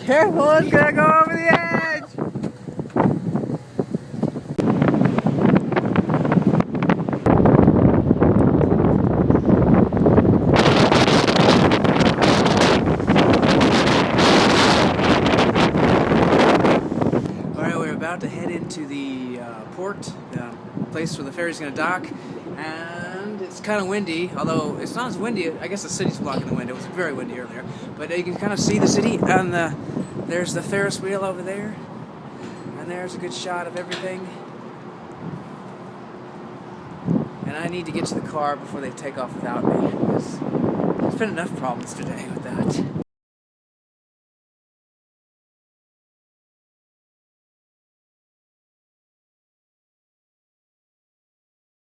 Careful, it's gonna go over the edge! Alright, we're about to head into the port, the place where the ferry's gonna dock, and it's kind of windy, although it's not as windy. I guess the city's blocking the wind. It was very windy earlier, but you can kind of see the city, and there's the Ferris wheel over there, and there's a good shot of everything. And I need to get to the car before they take off without me, because there's been enough problems today with that.